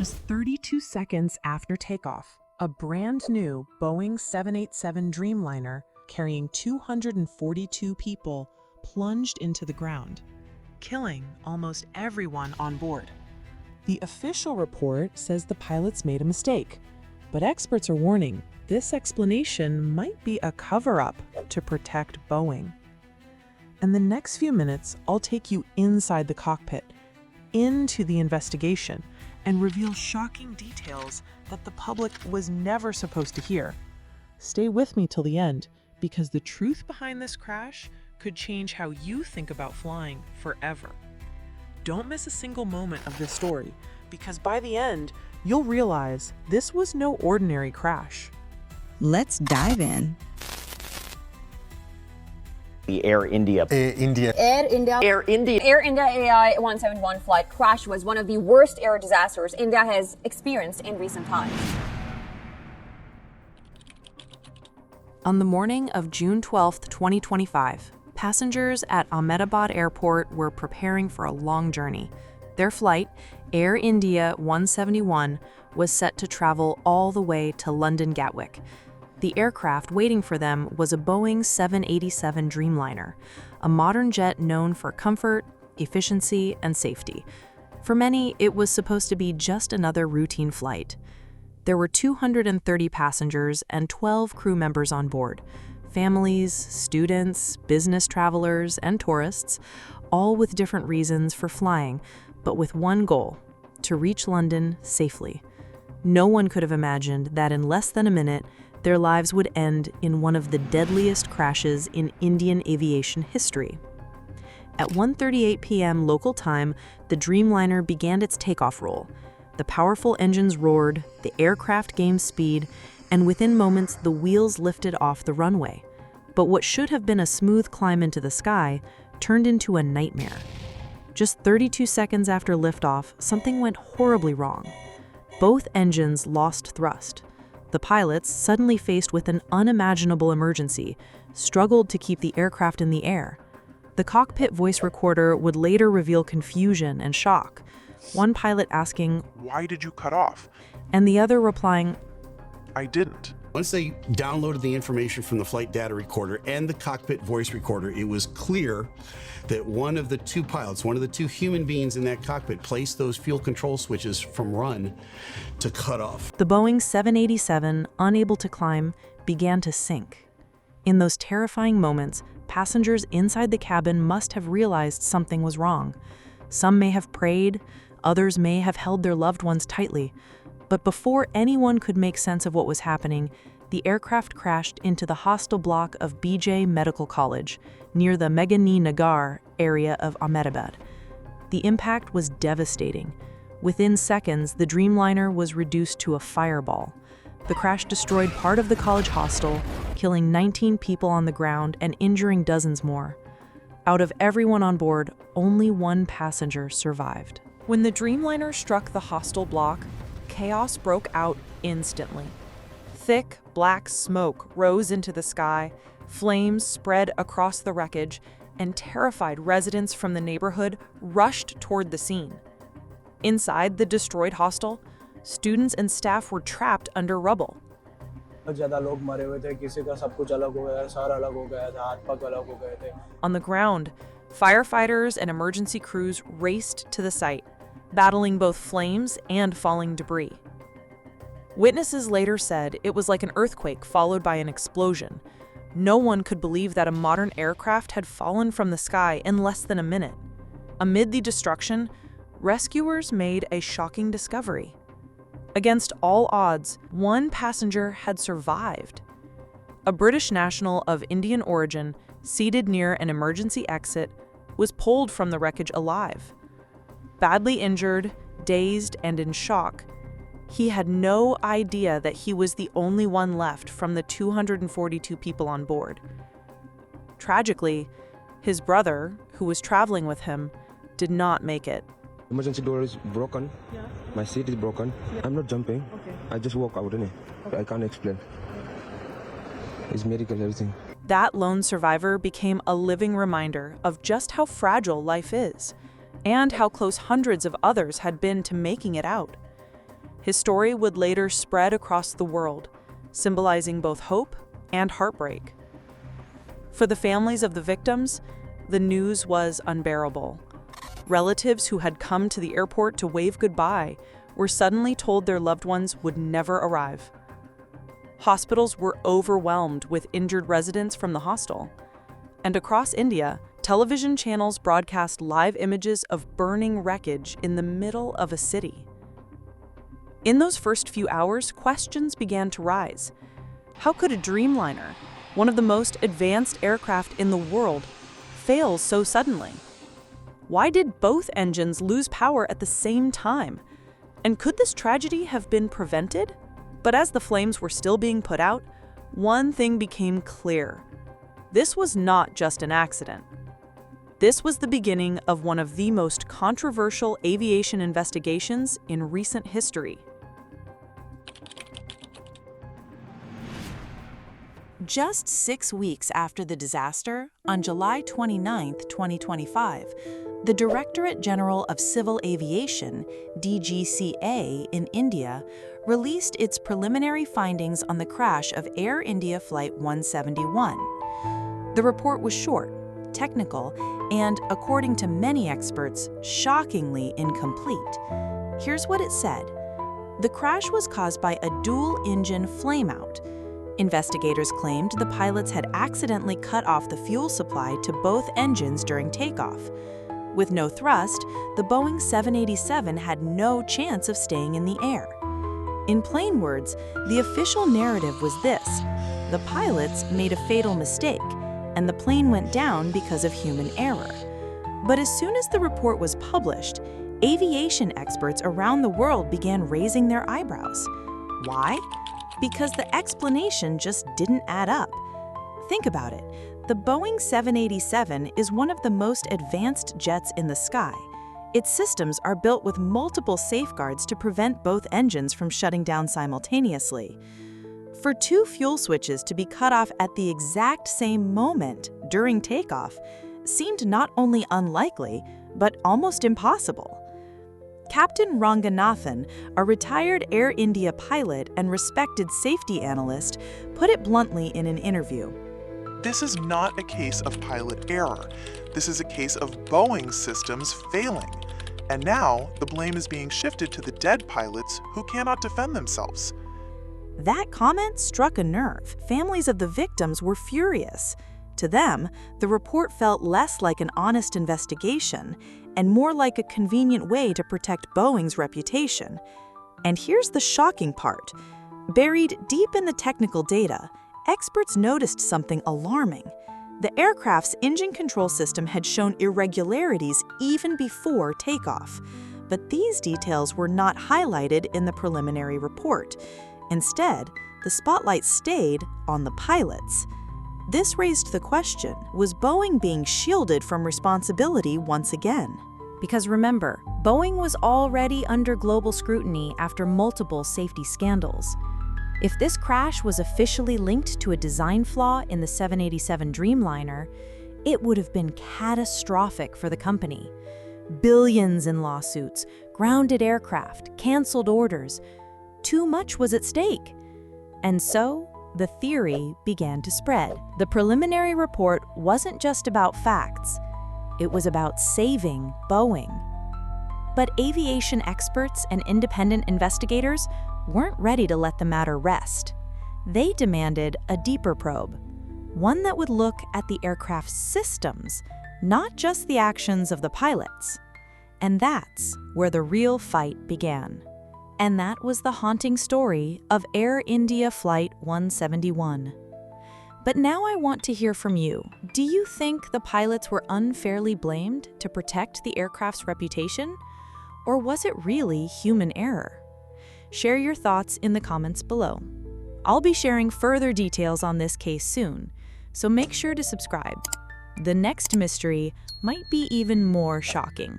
Just 32 seconds after takeoff, a brand new Boeing 787 Dreamliner carrying 242 people plunged into the ground, killing almost everyone on board. The official report says the pilots made a mistake, but experts are warning this explanation might be a cover-up to protect Boeing. In the next few minutes, I'll take you inside the cockpit, into the investigation, and reveal shocking details that the public was never supposed to hear. Stay with me till the end, because the truth behind this crash could change how you think about flying forever. Don't miss a single moment of this story, because by the end, you'll realize this was no ordinary crash. Let's dive in. The Air India AI 171 flight crash was one of the worst air disasters India has experienced in recent times. On the morning of June 12, 2025, passengers at Ahmedabad Airport were preparing for a long journey. Their flight, Air India 171, was set to travel all the way to London Gatwick. The aircraft waiting for them was a Boeing 787 Dreamliner, a modern jet known for comfort, efficiency, and safety. For many, it was supposed to be just another routine flight. There were 230 passengers and 12 crew members on board. Families, students, business travelers, and tourists, all with different reasons for flying, but with one goal: to reach London safely. No one could have imagined that in less than a minute, their lives would end in one of the deadliest crashes in Indian aviation history. At 1:38 p.m. local time, the Dreamliner began its takeoff roll. The powerful engines roared, the aircraft gained speed, and within moments the wheels lifted off the runway. But what should have been a smooth climb into the sky turned into a nightmare. Just 32 seconds after liftoff, something went horribly wrong. Both engines lost thrust. The pilots, suddenly faced with an unimaginable emergency, struggled to keep the aircraft in the air. The cockpit voice recorder would later reveal confusion and shock, one pilot asking, "Why did you cut off?" and the other replying, "I didn't." Once they downloaded the information from the flight data recorder and the cockpit voice recorder, it was clear that one of the two pilots, one of the two human beings in that cockpit, placed those fuel control switches from run to cut off. The Boeing 787, unable to climb, began to sink. In those terrifying moments, passengers inside the cabin must have realized something was wrong. Some may have prayed, others may have held their loved ones tightly. But before anyone could make sense of what was happening, the aircraft crashed into the hostel block of BJ Medical College, near the Meghani Nagar area of Ahmedabad. The impact was devastating. Within seconds, the Dreamliner was reduced to a fireball. The crash destroyed part of the college hostel, killing 19 people on the ground and injuring dozens more. Out of everyone on board, only one passenger survived. When the Dreamliner struck the hostel block, chaos broke out instantly. Thick, black smoke rose into the sky, flames spread across the wreckage, and terrified residents from the neighborhood rushed toward the scene. Inside the destroyed hostel, students and staff were trapped under rubble. On the ground, firefighters and emergency crews raced to the site, battling both flames and falling debris. Witnesses later said it was like an earthquake followed by an explosion. No one could believe that a modern aircraft had fallen from the sky in less than a minute. Amid the destruction, rescuers made a shocking discovery. Against all odds, one passenger had survived. A British national of Indian origin, seated near an emergency exit, was pulled from the wreckage alive. Badly injured, dazed, and in shock, he had no idea that he was the only one left from the 242 people on board. Tragically, his brother, who was traveling with him, did not make it. Emergency door is broken. Yeah. My seat is broken. Yeah. I'm not jumping. Okay. I just walk out, innit? I can't explain. It's medical, everything. That lone survivor became a living reminder of just how fragile life is, and how close hundreds of others had been to making it out. His story would later spread across the world, symbolizing both hope and heartbreak. For the families of the victims, the news was unbearable. Relatives who had come to the airport to wave goodbye were suddenly told their loved ones would never arrive. Hospitals were overwhelmed with injured residents from the hostel. And across India, television channels broadcast live images of burning wreckage in the middle of a city. In those first few hours, questions began to rise. How could a Dreamliner, one of the most advanced aircraft in the world, fail so suddenly? Why did both engines lose power at the same time? And could this tragedy have been prevented? But as the flames were still being put out, one thing became clear. This was not just an accident. This was the beginning of one of the most controversial aviation investigations in recent history. Just 6 weeks after the disaster, on July 29, 2025, the Directorate General of Civil Aviation, DGCA, in India, released its preliminary findings on the crash of Air India Flight 171. The report was short, technical, and, according to many experts, shockingly incomplete. Here's what it said. The crash was caused by a dual-engine flameout. Investigators claimed the pilots had accidentally cut off the fuel supply to both engines during takeoff. With no thrust, the Boeing 787 had no chance of staying in the air. In plain words, the official narrative was this: the pilots made a fatal mistake, and the plane went down because of human error. But as soon as the report was published, aviation experts around the world began raising their eyebrows. Why? Because the explanation just didn't add up. Think about it. The Boeing 787 is one of the most advanced jets in the sky. Its systems are built with multiple safeguards to prevent both engines from shutting down simultaneously. For two fuel switches to be cut off at the exact same moment during takeoff seemed not only unlikely, but almost impossible. Captain Ranganathan, a retired Air India pilot and respected safety analyst, put it bluntly in an interview. This is not a case of pilot error. This is a case of Boeing systems failing. And now, the blame is being shifted to the dead pilots who cannot defend themselves. That comment struck a nerve. Families of the victims were furious. To them, the report felt less like an honest investigation and more like a convenient way to protect Boeing's reputation. And here's the shocking part. Buried deep in the technical data, experts noticed something alarming. The aircraft's engine control system had shown irregularities even before takeoff, but these details were not highlighted in the preliminary report. Instead, the spotlight stayed on the pilots. This raised the question, was Boeing being shielded from responsibility once again? Because remember, Boeing was already under global scrutiny after multiple safety scandals. If this crash was officially linked to a design flaw in the 787 Dreamliner, it would have been catastrophic for the company. Billions in lawsuits, grounded aircraft, canceled orders. Too much was at stake. And so, the theory began to spread. The preliminary report wasn't just about facts. It was about saving Boeing. But aviation experts and independent investigators weren't ready to let the matter rest. They demanded a deeper probe, one that would look at the aircraft's systems, not just the actions of the pilots. And that's where the real fight began. And that was the haunting story of Air India Flight 171. But now I want to hear from you. Do you think the pilots were unfairly blamed to protect the aircraft's reputation? Or was it really human error? Share your thoughts in the comments below. I'll be sharing further details on this case soon, so make sure to subscribe. The next mystery might be even more shocking.